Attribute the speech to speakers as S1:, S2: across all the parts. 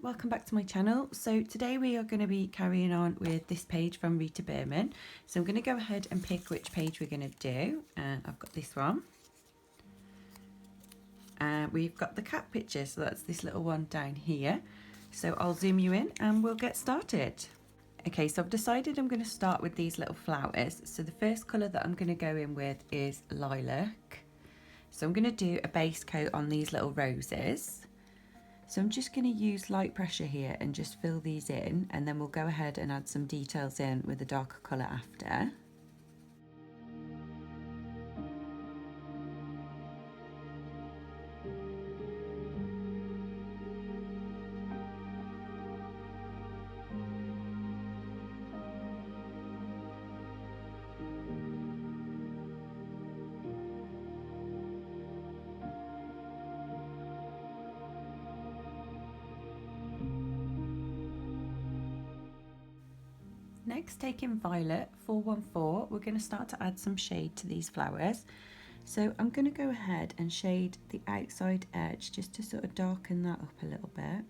S1: welcome back to my channel. So today we are going to be carrying on with this page from Rita Berman. So I'm going to go ahead and pick which page we're going to do, and I've got this one. And we've got the cat picture, so that's this little one down here. So I'll zoom you in and we'll get started. Okay, so I've decided I'm going to start with these little flowers. So the first colour that I'm going to go in with is lilac. So I'm going to do a base coat on these little roses. So I'm just going to use light pressure here and just fill these in, and then we'll go ahead and add some details in with a darker colour after. Next, taking Violet 414, we're going to start to add some shade to these flowers. So I'm going to go ahead and shade the outside edge just to sort of darken that up a little bit.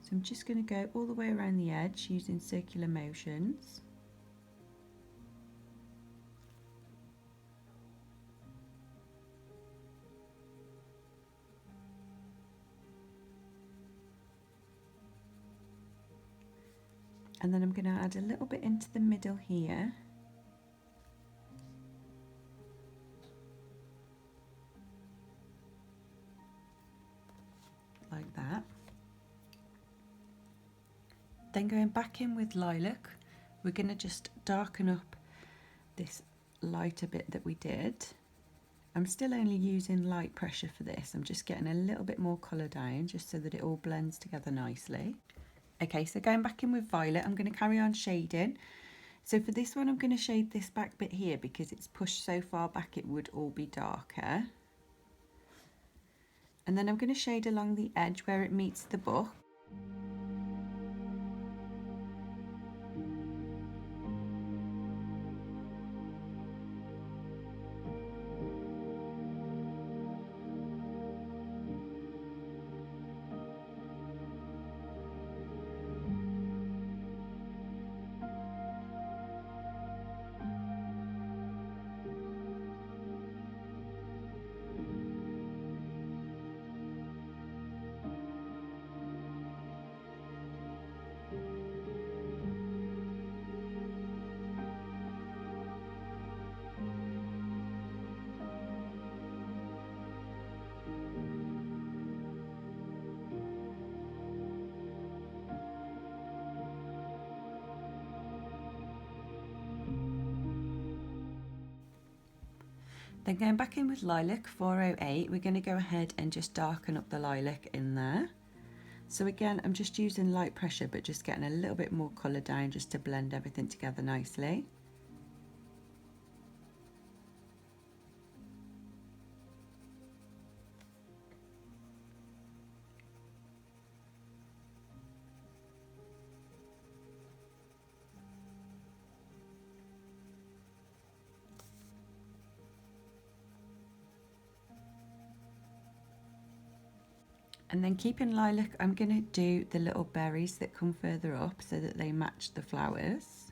S1: So I'm just going to go all the way around the edge using circular motions. And then I'm going to add a little bit into the middle here. Like that. Then going back in with lilac, we're going to just darken up this lighter bit that we did. I'm still only using light pressure for this. I'm just getting a little bit more colour down just so that it all blends together nicely. Okay, so going back in with violet, I'm going to carry on shading. So for this one, I'm going to shade this back bit here because it's pushed so far back it would all be darker. And then I'm going to shade along the edge where it meets the book. Then going back in with lilac 408, we're going to go ahead and just darken up the lilac in there. So again, I'm just using light pressure, but just getting a little bit more colour down just to blend everything together nicely. And then keeping lilac, I'm going to do the little berries that come further up so that they match the flowers.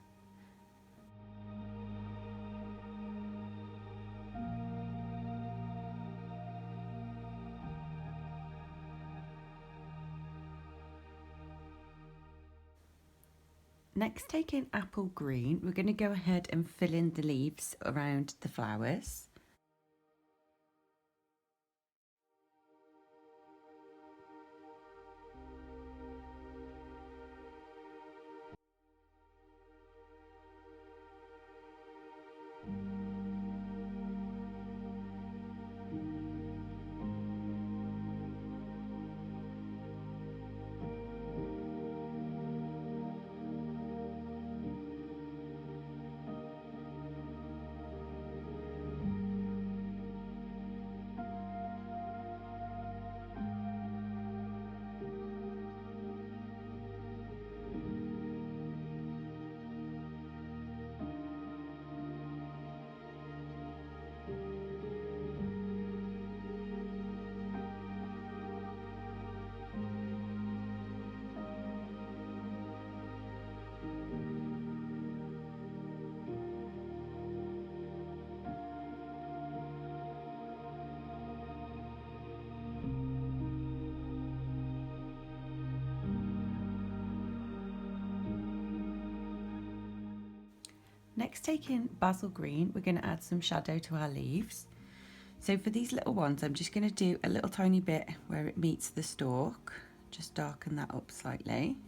S1: Next, taking apple green, we're going to go ahead and fill in the leaves around the flowers. Next, taking basil green, we're going to add some shadow to our leaves. So for these little ones, I'm just going to do a little tiny bit where it meets the stalk, just darken that up slightly.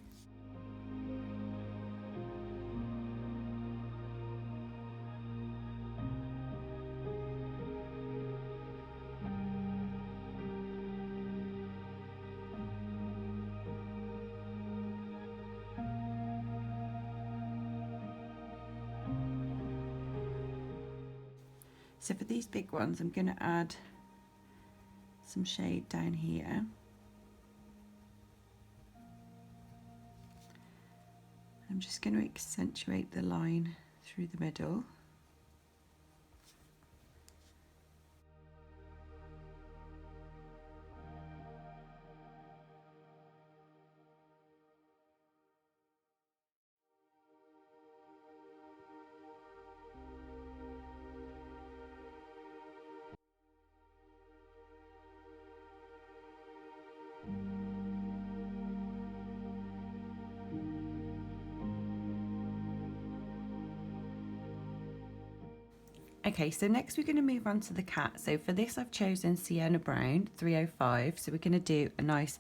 S1: So for these big ones, I'm going to add some shade down here. I'm just going to accentuate the line through the middle. Okay, so next we're going to move on to the cat. So for this I've chosen Sienna Brown 305. So we're going to do a nice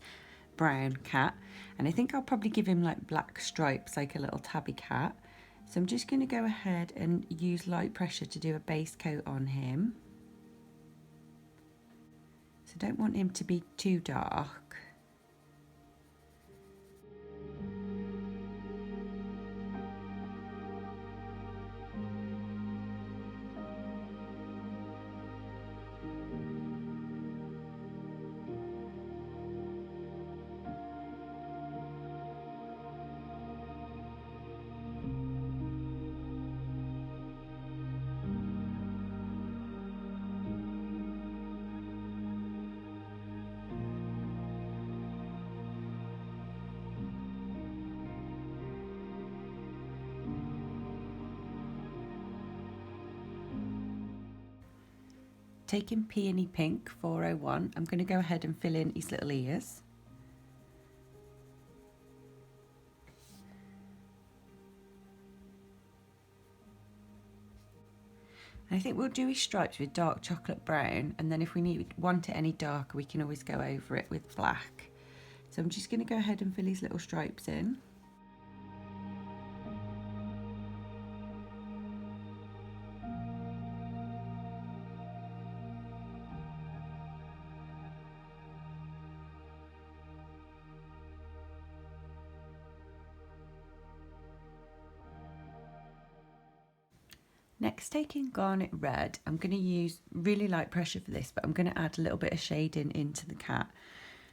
S1: brown cat. And I think I'll probably give him like black stripes, like a little tabby cat. So I'm just going to go ahead and use light pressure to do a base coat on him. So I don't want him to be too dark. Taking Peony Pink 401, I'm going to go ahead and fill in his little ears. And I think we'll do his stripes with dark chocolate brown, and then if we want it any darker, we can always go over it with black. So I'm just going to go ahead and fill his little stripes in. Next, taking Garnet Red, I'm going to use really light pressure for this, but I'm going to add a little bit of shading into the cat.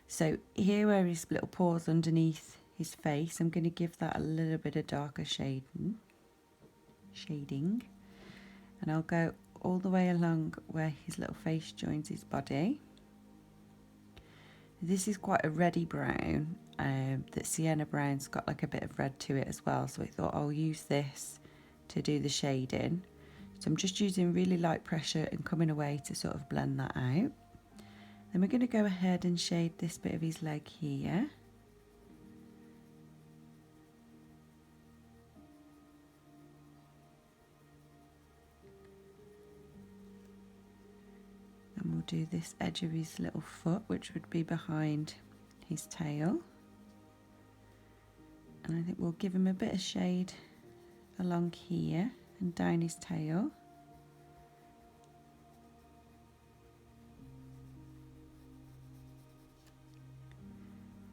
S1: So here where his little paws underneath his face, I'm going to give that a little bit of darker shading. And I'll go all the way along where his little face joins his body. This is quite a reddy brown, that Sienna Brown's got like a bit of red to it as well, so I thought I'll use this to do the shading. So I'm just using really light pressure and coming away to sort of blend that out. Then we're going to go ahead and shade this bit of his leg here. And we'll do this edge of his little foot, which would be behind his tail. And I think we'll give him a bit of shade along here and down his tail.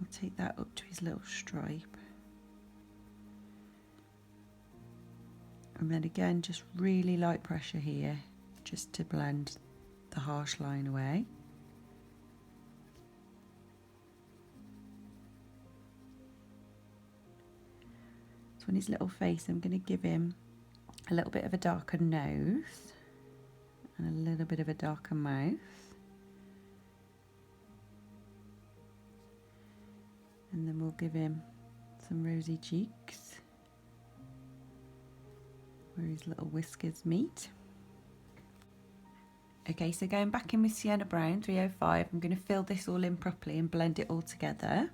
S1: We'll take that up to his little stripe. And then again, just really light pressure here, just to blend the harsh line away. So on his little face, I'm going to give him a little bit of a darker nose and a little bit of a darker mouth. And then we'll give him some rosy cheeks where his little whiskers meet. Okay, so going back in with Sienna Brown 305, I'm going to fill this all in properly and blend it all together.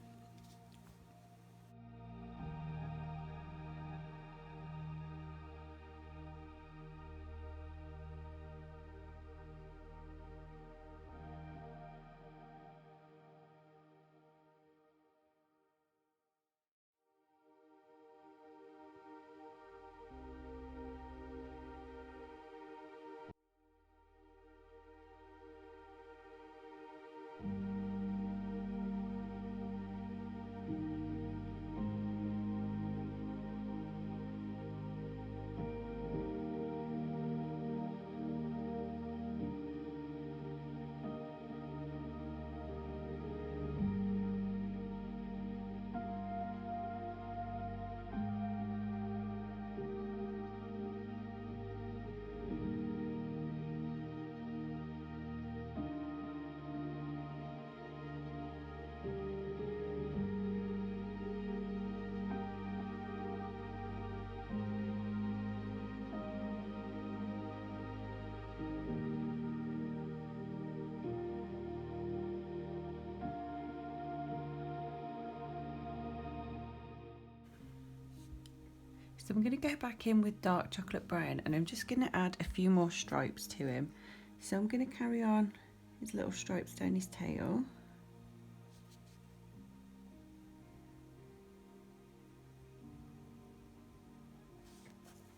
S1: So I'm going to go back in with dark chocolate brown, and I'm just going to add a few more stripes to him. So I'm going to carry on his little stripes down his tail.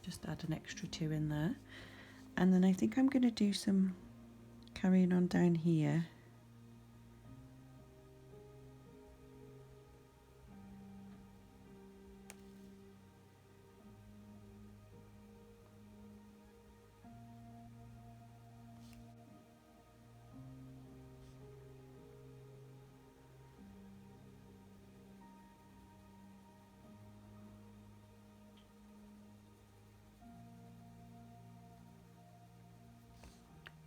S1: Just add an extra 2 in there. And then I think I'm going to do some carrying on down here.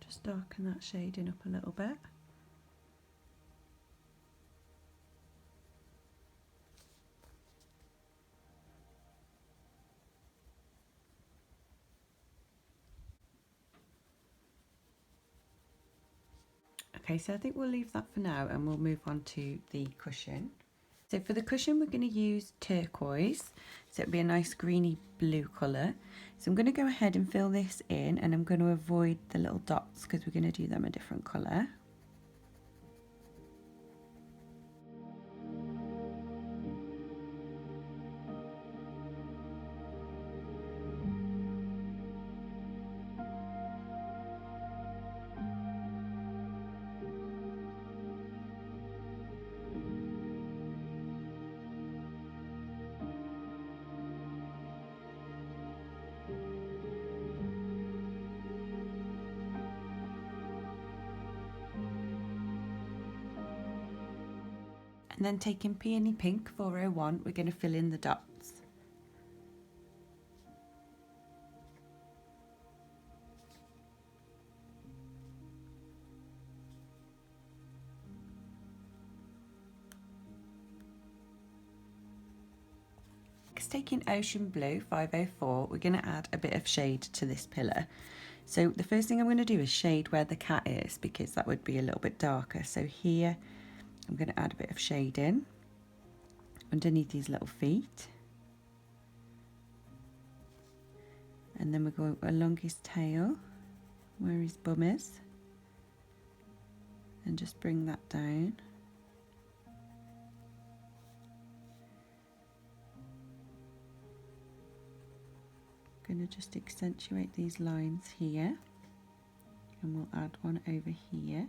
S1: Just darken that shading up a little bit. Okay, so I think we'll leave that for now and we'll move on to the cushion. So for the cushion, we're going to use turquoise. So it'll be a nice greeny blue colour. So I'm going to go ahead and fill this in, and I'm going to avoid the little dots because we're going to do them a different colour. And then taking Peony Pink 401, we're going to fill in the dots. Next, taking Ocean Blue 504, we're going to add a bit of shade to this pillar. So the first thing I'm going to do is shade where the cat is, because that would be a little bit darker. So here I'm going to add a bit of shade in underneath these little feet, and then we're going along his tail where his bum is, and just bring that down. I'm going to just accentuate these lines here, and we'll add one over here,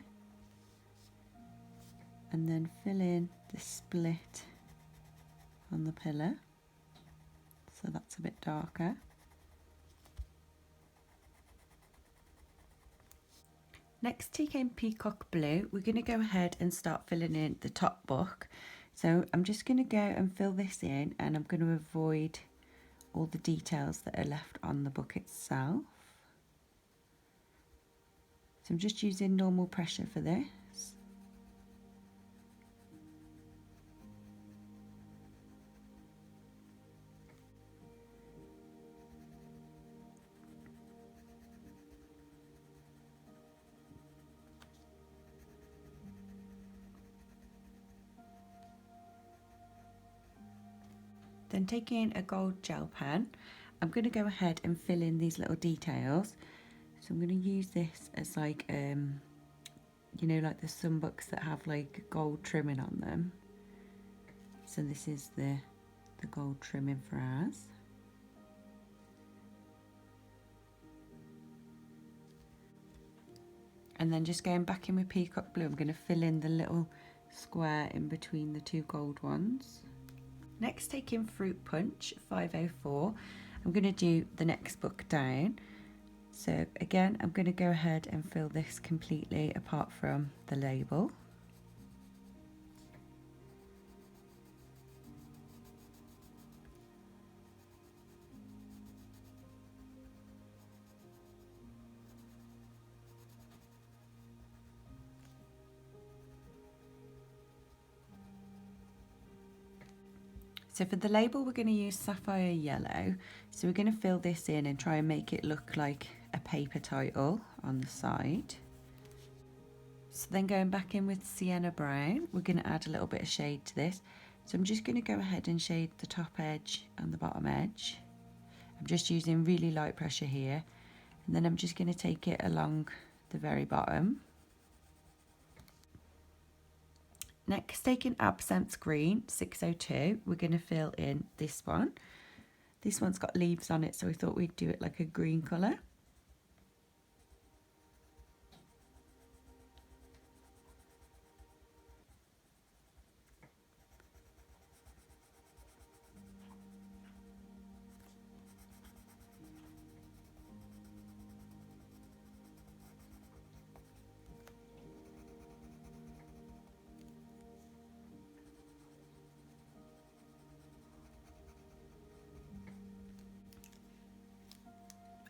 S1: and then fill in the split on the pillar, so that's a bit darker. Next, taking Peacock Blue, we're going to go ahead and start filling in the top book. So I'm just going to go and fill this in, and I'm going to avoid all the details that are left on the book itself. So I'm just using normal pressure for this. Then taking a gold gel pen, I'm going to go ahead and fill in these little details. So I'm going to use this as like, you know, like the some books that have like gold trimming on them. So this is the gold trimming for ours. And then just going back in with Peacock Blue, I'm going to fill in the little square in between the two gold ones. Next, taking Fruit Punch 504, I'm going to do the next book down. So again, I'm going to go ahead and fill this completely apart from the label. So for the label, we're going to use Sapphire Yellow. So we're going to fill this in and try and make it look like a paper title on the side. So then going back in with Sienna Brown, we're going to add a little bit of shade to this. So I'm just going to go ahead and shade the top edge and the bottom edge. I'm just using really light pressure here, and then I'm just going to take it along the very bottom. Next, taking Absinthe Green 602, we're going to fill in this one. This one's got leaves on it, so we thought we'd do it like a green colour.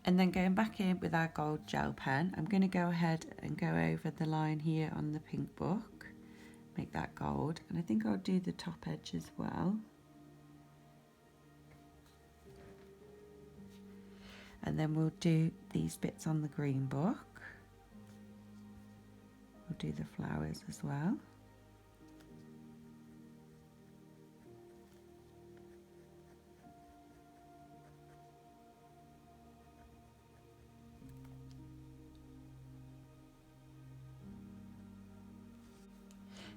S1: And then going back in with our gold gel pen, I'm going to go ahead and go over the line here on the pink book, make that gold, and I think I'll do the top edge as well. And then we'll do these bits on the green book. We'll do the flowers as well.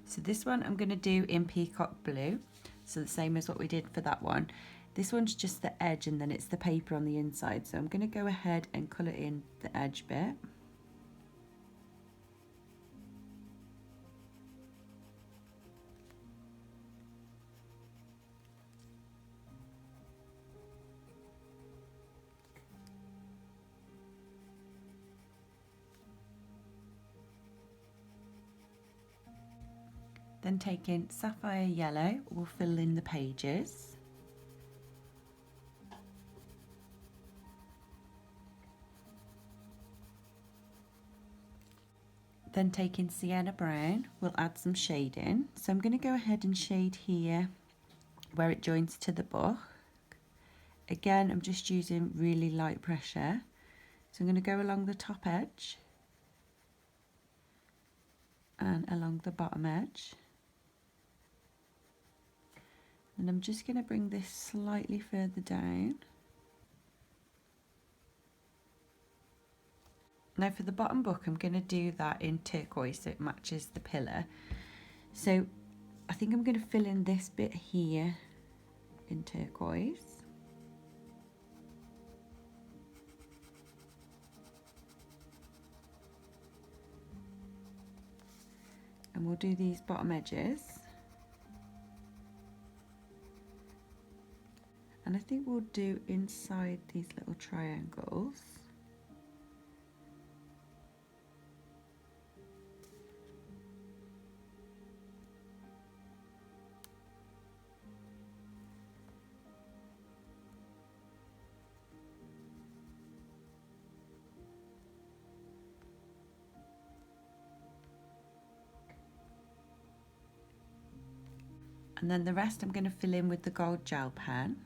S1: So this one I'm going to do in Peacock Blue, so the same as what we did for that one. This one's just the edge and then it's the paper on the inside, so I'm going to go ahead and colour in the edge bit. Then taking Sapphire Yellow, we'll fill in the pages. Then taking Sienna Brown, we'll add some shading. So I'm going to go ahead and shade here where it joins to the book. Again, I'm just using really light pressure. So I'm going to go along the top edge and along the bottom edge. And I'm just going to bring this slightly further down. Now for the bottom book, I'm going to do that in turquoise so it matches the pillar. So I think I'm going to fill in this bit here in turquoise. And we'll do these bottom edges. And I think we'll do inside these little triangles. And then the rest I'm going to fill in with the gold gel pen.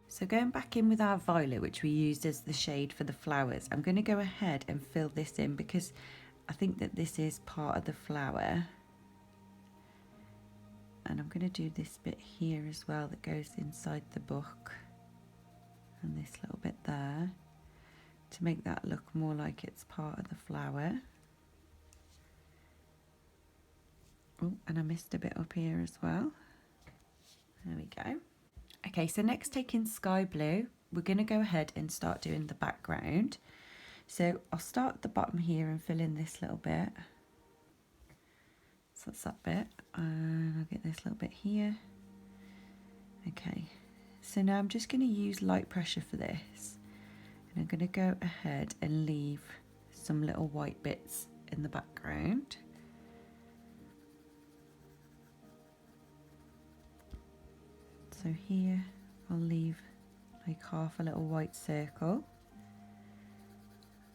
S1: So going back in with our violet, which we used as the shade for the flowers, I'm going to go ahead and fill this in because I think that this is part of the flower. And I'm going to do this bit here as well that goes inside the book. And this little bit there to make that look more like it's part of the flower. Oh, and I missed a bit up here as well. There we go. Okay, so next taking Sky Blue, we're going to go ahead and start doing the background. So I'll start at the bottom here and fill in this little bit. So that's that bit, and I'll get this little bit here. Okay, so now I'm just going to use light pressure for this. And I'm going to go ahead and leave some little white bits in the background. So here I'll leave like half a little white circle.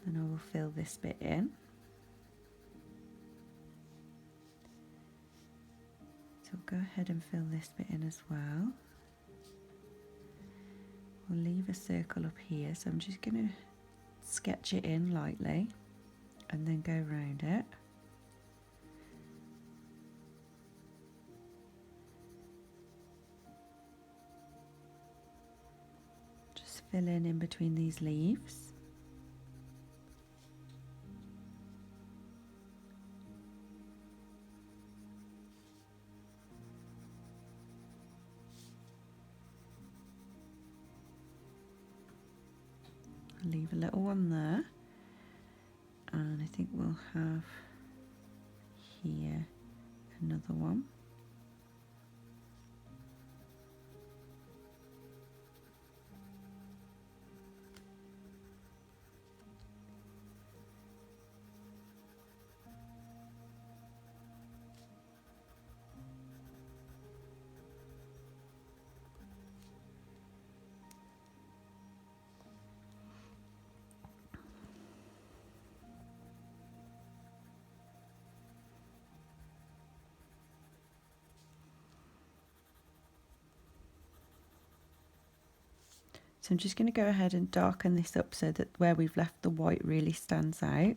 S1: Then I will fill this bit in. So go ahead and fill this bit in as well. We'll leave a circle up here, so I'm just going to sketch it in lightly and then go around it. Just fill in between these leaves. Leave a little one there, and I think we'll have here another one. So I'm just going to go ahead and darken this up so that where we've left the white really stands out.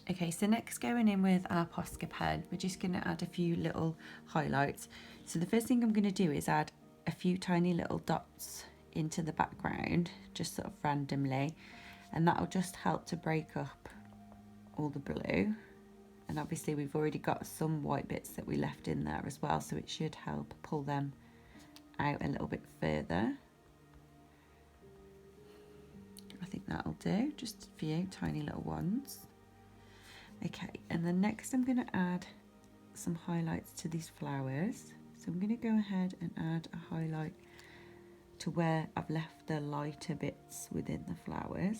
S1: Okay, so next going in with our Posca pen, we're just going to add a few little highlights. So the first thing I'm going to do is add a few tiny little dots into the background, just sort of randomly, and that'll just help to break up all the blue. And obviously we've already got some white bits that we left in there as well, so it should help pull them out a little bit further. I think that'll do, just a few tiny little ones. Okay, and then next I'm going to add some highlights to these flowers. So I'm going to go ahead and add a highlight to where I've left the lighter bits within the flowers.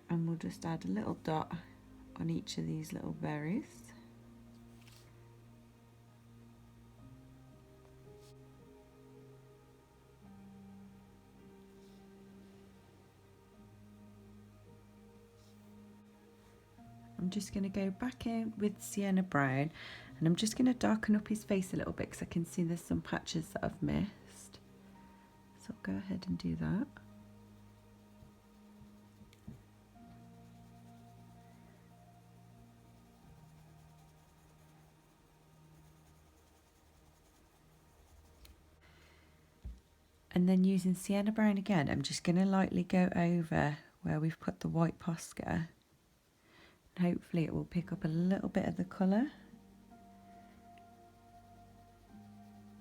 S1: And we'll just add a little dot on each of these little berries. I'm just going to go back in with sienna brown, and I'm just going to darken up his face a little bit because I can see there's some patches that I've missed. So I'll go ahead and do that. And then using sienna brown again, I'm just going to lightly go over where we've put the white Posca. And hopefully it will pick up a little bit of the colour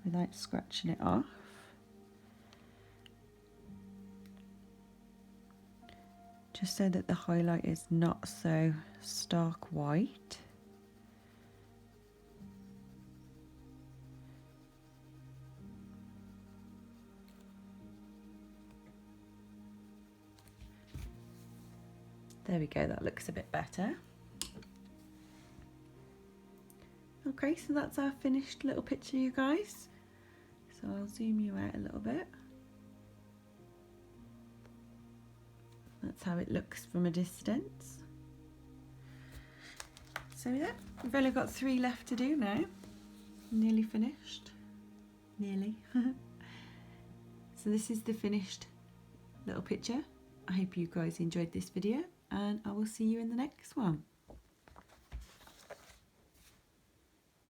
S1: without scratching it off. Just so that the highlight is not so stark white. There we go, that looks a bit better. Okay, so that's our finished little picture, you guys. So I'll zoom you out a little bit. That's how it looks from a distance. So yeah, we've only got 3 left to do now. Nearly finished. Nearly. So this is the finished little picture. I hope you guys enjoyed this video, and I will see you in the next one.